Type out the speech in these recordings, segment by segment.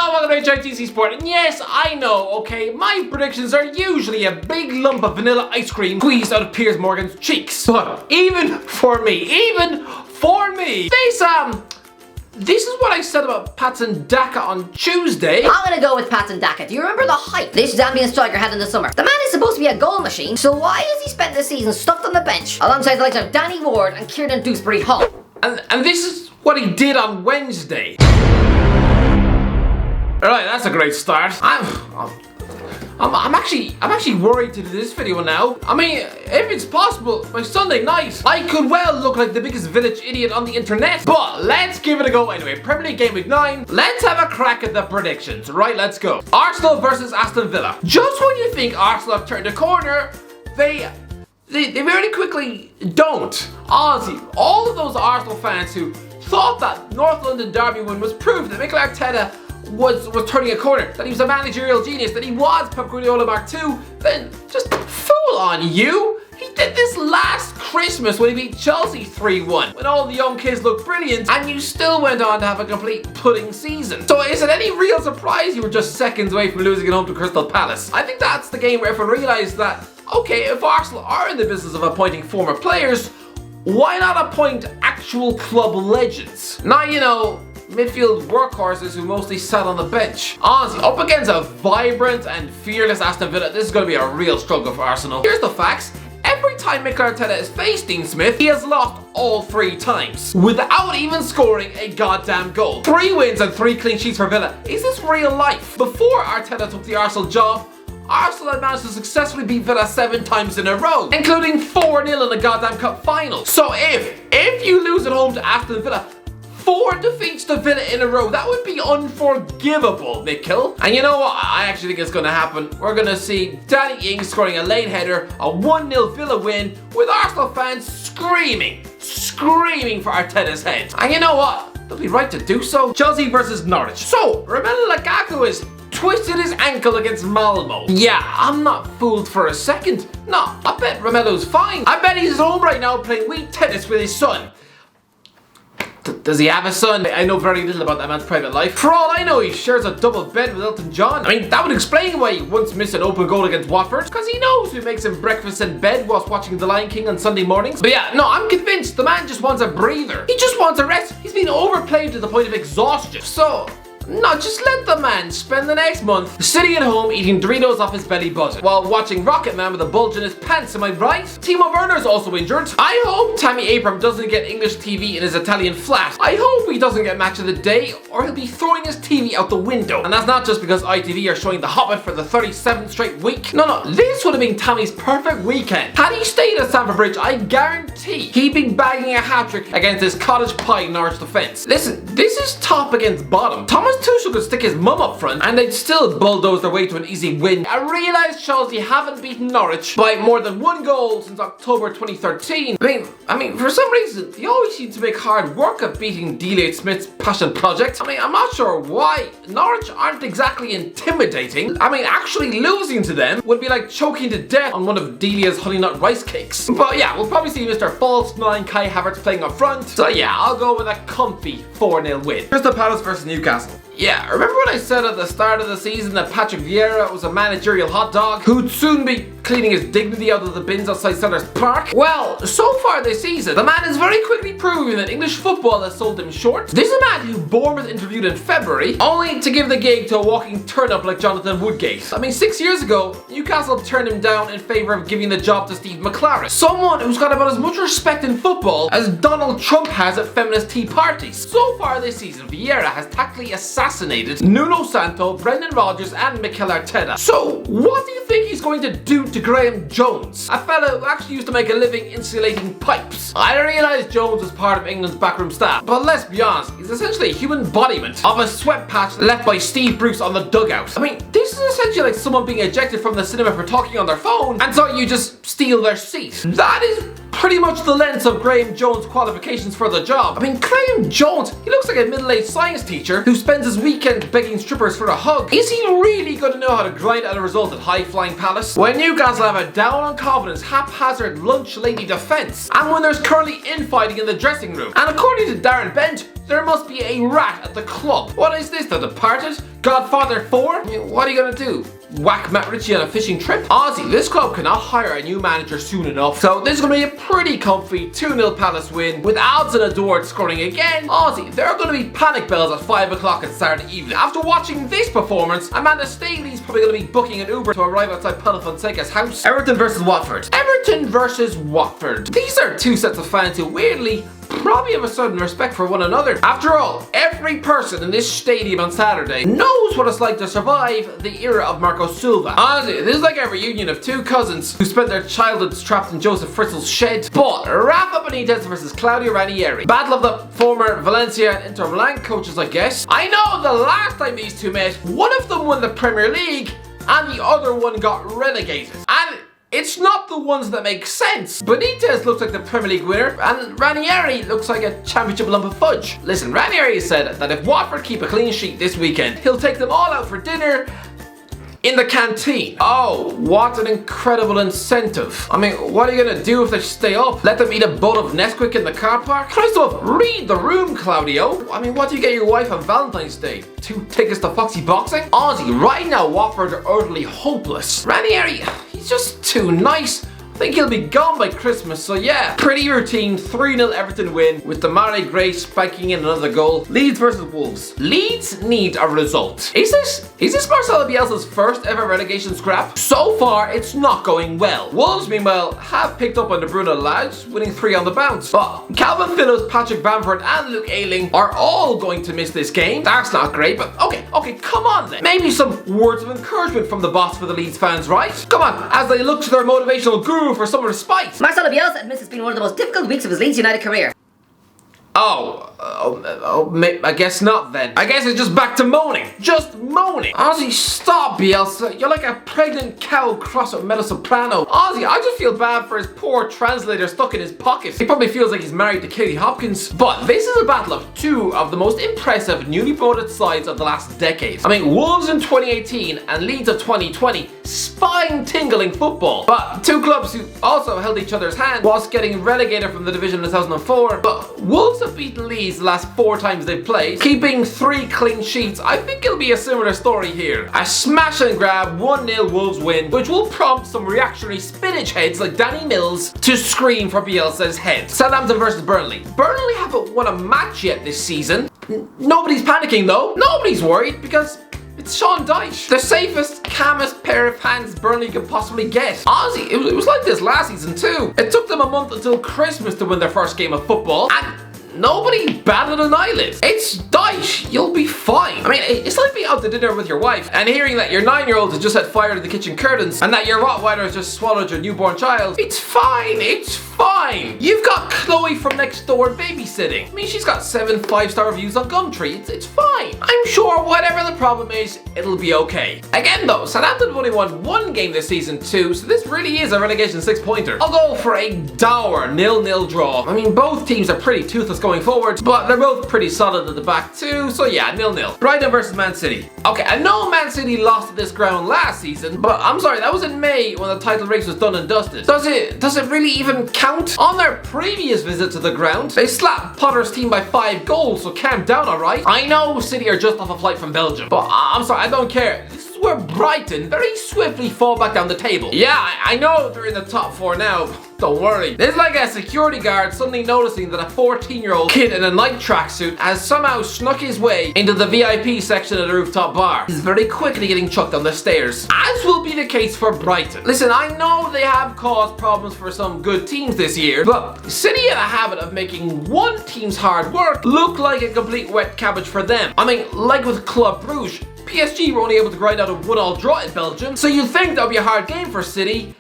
Hello, welcome to HITC Sport, and yes, I know, okay, my predictions are usually a big lump of vanilla ice cream squeezed out of Piers Morgan's cheeks. But even for me, this is what I said about Patson Daka on Tuesday. I'm gonna go with Patson Daka. Do you remember the hype this Zambian striker had in the summer? The man is supposed to be a goal machine, so why has he spent this season stuffed on the bench alongside the likes of Danny Ward and Kieran Dewsbury Hall? And this is what he did on Wednesday. Alright, that's a great start. I'm actually worried to do this video now. I mean, if it's possible, by Sunday night, I could well look like the biggest village idiot on the internet. But let's give it a go anyway. Premier League Gameweek 9. Let's have a crack at the predictions. Right, let's go. Arsenal versus Aston Villa. Just when you think Arsenal have turned a corner, they very quickly don't. Honestly, all of those Arsenal fans who thought that North London derby win was proof that Mikel Arteta was turning a corner, that he was a managerial genius, that he was Pep Guardiola Mark II, then just fool on you. He did this last Christmas when he beat Chelsea 3-1, when all the young kids looked brilliant, and you still went on to have a complete pudding season. So is it any real surprise you were just seconds away from losing at home to Crystal Palace? I think that's the game where everyone realised that, okay, if Arsenal are in the business of appointing former players, why not appoint actual club legends? Now, you know, midfield workhorses who mostly sat on the bench. Honestly, up against a vibrant and fearless Aston Villa, this is going to be a real struggle for Arsenal. Here's the facts. Every time Mikel Arteta has faced Dean Smith, he has lost all 3 times, without even scoring a goddamn goal. 3 wins and 3 clean sheets for Villa. Is this real life? Before Arteta took the Arsenal job, Arsenal had managed to successfully beat Villa 7 times in a row, including 4-0 in the goddamn cup final. So if you lose at home to Aston Villa, 4 defeats to Villa in a row, that would be unforgivable, Mikel. And you know what? I actually think it's going to happen. We're going to see Danny Ings scoring a late header, a 1-0 Villa win, with Arsenal fans screaming for Arteta's head. And you know what? They'll be right to do so. Chelsea versus Norwich. So, Romelu Lukaku has twisted his ankle against Malmo. Yeah, I'm not fooled for a second. No, I bet Romelu's fine. I bet he's at home right now playing wee tennis with his son. Does he have a son? I know very little about that man's private life. For all I know, he shares a double bed with Elton John. I mean, that would explain why he once missed an open goal against Watford, because he knows who makes him breakfast in bed whilst watching The Lion King on Sunday mornings. But yeah, no, I'm convinced the man just wants a breather. He just wants a rest. He's been overplayed to the point of exhaustion. So, no, just let the man spend the next month sitting at home eating Doritos off his belly button while watching Rocket Man with a bulge in his pants, am I right? Timo Werner's also injured. I hope Tammy Abraham doesn't get English TV in his Italian flat. I hope he doesn't get match of the day, or he'll be throwing his TV out the window. And that's not just because ITV are showing The Hobbit for the 37th straight week. No, this would have been Tammy's perfect weekend. Had he stayed at Stamford Bridge, I guarantee he'd be bagging a hat-trick against his cottage pie Norwich defence. Listen, this is top against bottom. Thomas Tuchel could stick his mum up front and they'd still bulldoze their way to an easy win. I realise Chelsea haven't beaten Norwich by more than 1 goal since October 2013. I mean, for some reason, they always seem to make hard work of beating Delia Smith's passion project. I mean, I'm not sure why. Norwich aren't exactly intimidating. I mean, actually losing to them would be like choking to death on one of Delia's honey nut rice cakes. But yeah, we'll probably see Mr. False 9 Kai Havertz playing up front. So yeah, I'll go with a comfy 4-0 win. Crystal Palace versus Newcastle. Yeah, remember when I said at the start of the season that Patrick Vieira was a managerial hot dog who'd soon be cleaning his dignity out of the bins outside Sellers Park? Well, so far this season, the man has very quickly proven that English football has sold him short. This is a man who Bournemouth interviewed in February, only to give the gig to a walking turn-up like Jonathan Woodgate. I mean, 6 years ago, Newcastle turned him down in favour of giving the job to Steve McLaren, someone who's got about as much respect in football as Donald Trump has at feminist tea parties. So far this season, Vieira has tactfully assassinated Nuno Santo, Brendan Rodgers and Mikel Arteta. So, what do you think he's going to do to Graham Jones, a fellow who actually used to make a living insulating pipes? I realise Jones was part of England's backroom staff, but let's be honest, he's essentially a human embodiment of a sweat patch left by Steve Bruce on the dugout. I mean, this is essentially like someone being ejected from the cinema for talking on their phone, and so you just steal their seat. That is pretty much the length of Graham Jones' qualifications for the job. I mean, Graham Jones, he looks like a middle-aged science teacher who spends his weekend begging strippers for a hug. Is he really going to know how to grind out a result at high high-flying Palace, when Newcastle have a down-on-confidence, haphazard lunch-lady defence, and when there's currently infighting in the dressing room. And according to Darren Bent, there must be a rat at the club. What is this, The Departed? Godfather 4? I mean, what are you gonna do? Whack Matt Ritchie on a fishing trip? Honestly, this club cannot hire a new manager soon enough. So this is going to be a pretty comfy 2-0 Palace win with Alson Edouard scoring again. Honestly, there are going to be panic bells at 5 o'clock on Saturday evening. After watching this performance, Amanda Staley's probably going to be booking an Uber to arrive outside Paulo Fonseca's house. Everton versus Watford. Everton versus Watford. These are two sets of fans who weirdly probably have a certain respect for one another. After all, every person in this stadium on Saturday knows what it's like to survive the era of Marco Silva. Honestly, this is like a reunion of two cousins who spent their childhoods trapped in Joseph Fritzl's shed. But Rafa Benitez versus Claudio Ranieri. Battle of the former Valencia and Inter Milan coaches, I guess. I know the last time these two met, one of them won the Premier League and the other one got relegated. And it's not the ones that make sense. Benitez looks like the Premier League winner, and Ranieri looks like a championship lump of fudge. Listen, Ranieri said that if Watford keep a clean sheet this weekend, he'll take them all out for dinner in the canteen. Oh, what an incredible incentive. I mean, what are you gonna do if they stay up? Let them eat a bowl of Nesquik in the car park? Christ off, read the room, Claudio. I mean, what do you get your wife on Valentine's Day? 2 tickets to Foxy Boxing? Honestly, right now, Watford are utterly hopeless. Ranieri, he's just too nice. I think he'll be gone by Christmas, so yeah. Pretty routine 3-0 Everton win with Demarai Gray spiking in another goal. Leeds versus Wolves. Leeds need a result. Is this Marcelo Bielsa's first ever relegation scrap? So far, it's not going well. Wolves, meanwhile, have picked up on the Bruno Lage, winning 3 on the bounce. But Calvin Phillips, Patrick Bamford, and Luke Ayling are all going to miss this game. That's not great, but okay, come on then. Maybe some words of encouragement from the boss for the Leeds fans, right? Come on, as they look to their motivational guru for some respite. Marcelo Bielsa admits it's been one of the most difficult weeks of his Leeds United career. I guess not then. I guess it's just back to moaning. Just moaning. Ozzy, stop, Bielsa. You're like a pregnant cow crossed with mezzo-soprano. Ozzy, I just feel bad for his poor translator stuck in his pocket. He probably feels like he's married to Katie Hopkins. But this is a battle of two of the most impressive newly promoted sides of the last decade. I mean, Wolves in 2018 and Leeds of 2020. Spine-tingling football. But two clubs who also held each other's hand whilst getting relegated from the division in 2004. But Wolves have beaten Leeds the last 4 times they've played, keeping 3 clean sheets. I think it'll be a similar story here. A smash and grab 1-0 Wolves win, which will prompt some reactionary spinach heads like Danny Mills to scream for Bielsa's head. Southampton versus Burnley. Burnley haven't won a match yet this season. Nobody's panicking though. Nobody's worried because it's Sean Dyche, the safest, calmest pair of hands Burnley could possibly get. Honestly, it was like this last season too. It took them a month until Christmas to win their first game of football, and nobody batted an eyelid. It's Dyche, you'll be fine. I mean, it's like being out to dinner with your wife and hearing that your 9-year-old has just had fire in the kitchen curtains and that your Rottweiler has just swallowed your newborn child. It's fine, it's fine. You've got Chloe from next door babysitting. I mean, she's got 7 5-star reviews on Gumtree. It's fine. I'm sure whatever the problem is, it'll be okay. Again though, Southampton have only won 1 game this season too, so this really is a relegation 6-pointer. I'll go for a dour 0-0 draw. I mean, both teams are pretty toothless going forward, but they're both pretty solid at the back too, so yeah, 0-0. Brighton versus Man City. Okay, I know Man City lost at this ground last season, but I'm sorry, that was in May when the title race was done and dusted. Does it really even count? On their previous visit to the ground, they slapped Potter's team by 5 goals, so calm down, alright? I know City are just off a flight from Belgium, but I'm sorry, I don't care. This is where Brighton very swiftly fall back down the table. Yeah, I know they're in the top 4 now. Don't worry. This is like a security guard suddenly noticing that a 14-year-old kid in a night tracksuit has somehow snuck his way into the VIP section of the rooftop bar. He's very quickly getting chucked down the stairs, as will be the case for Brighton. Listen, I know they have caused problems for some good teams this year, but City have a habit of making one team's hard work look like a complete wet cabbage for them. I mean, like with Club Brugge, PSG were only able to grind out a 1-1 draw in Belgium, so you'd think that would be a hard game for City.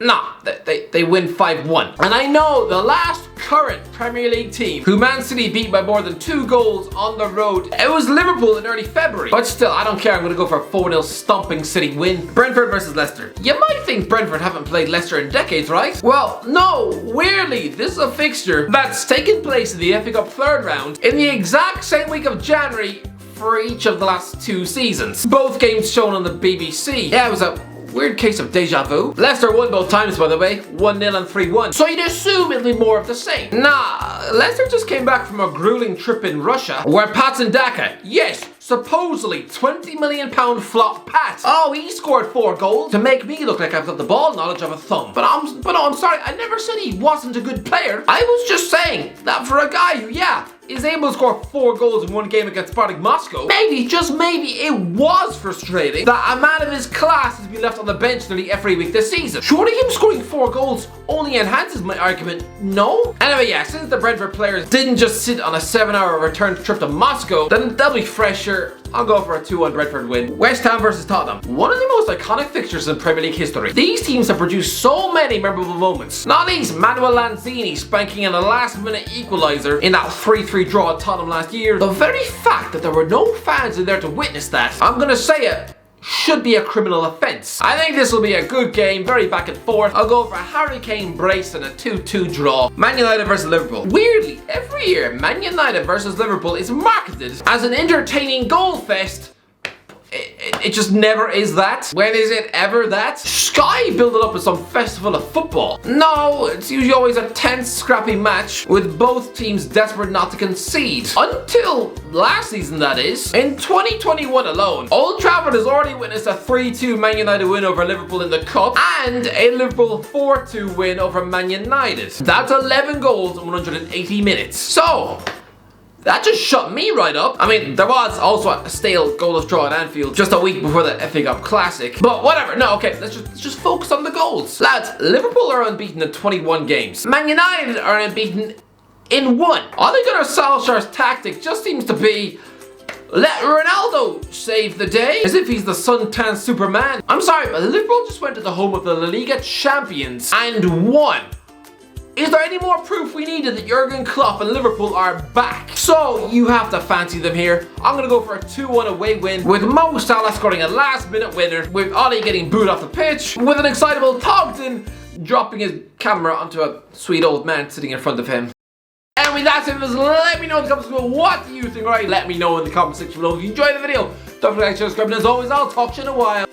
Nah, they win 5-1. And I know the last current Premier League team who Man City beat by more than 2 goals on the road, it was Liverpool in early February. But still, I don't care, I'm going to go for a 4-0 stomping City win. Brentford versus Leicester. You might think Brentford haven't played Leicester in decades, right? Well, no, weirdly, this is a fixture that's taken place in the FA Cup 3rd round in the exact same week of January for each of the last 2 seasons. Both games shown on the BBC. Yeah, it was a Weird case of deja vu. Leicester won both times, by the way. 1-0 and 3-1. So you'd assume it'll be more of the same. Nah, Leicester just came back from a grueling trip in Russia, where Patson Daka, yes, supposedly £20 million flop Pat. Oh, he scored 4 goals to make me look like I've got the ball knowledge of a thumb. But I'm sorry, I never said he wasn't a good player. I was just saying that for a guy who, is able to score 4 goals in one game against Spartak Moscow, maybe, just maybe, it was frustrating that a man of his class has been left on the bench nearly every week this season. Surely him scoring 4 goals only enhances my argument, no? Anyway, since the Brentford players didn't just sit on a 7-hour return trip to Moscow, then they'll be fresher. I'll go for a 2-1 Brentford win. West Ham versus Tottenham. One of the most iconic fixtures in Premier League history. These teams have produced so many memorable moments. Not least Manuel Lanzini spanking in a last-minute equaliser in that 3-3 draw at Tottenham last year. The very fact that there were no fans in there to witness that, I'm gonna say it, should be a criminal offence. I think this will be a good game, very back and forth. I'll go for a Harry Kane brace and a 2-2 draw. Man United versus Liverpool. Weirdly, every year Man United versus Liverpool is marketed as an entertaining goal fest. It just never is that. When is it ever that? Sky build it up as some festival of football. No, it's usually always a tense, scrappy match with both teams desperate not to concede. Until last season, that is. In 2021 alone, Old Trafford has already witnessed a 3-2 Man United win over Liverpool in the Cup and a Liverpool 4-2 win over Man United. That's 11 goals in 180 minutes. So, that just shut me right up. I mean, there was also a stale goalless draw at Anfield just a week before the FA Cup Classic. But whatever, no, okay, let's just focus on the goals. Lads, Liverpool are unbeaten in 21 games. Man United are unbeaten in 1. I think under Solskjaer's tactic just seems to be, let Ronaldo save the day, as if he's the suntan Superman. I'm sorry, but Liverpool just went to the home of the La Liga champions and won. Is there any more proof we needed that Jurgen Klopp and Liverpool are back? So you have to fancy them here. I'm going to go for a 2-1 away win, with Mo Salah scoring a last-minute winner, with Ollie getting booed off the pitch, with an excitable Togden dropping his camera onto a sweet old man sitting in front of him. Anyway, that's it. Let me know in the comments below, what do you think, right? Let me know in the comment section below if you enjoyed the video. Don't forget to subscribe, and as always, I'll talk to you in a while.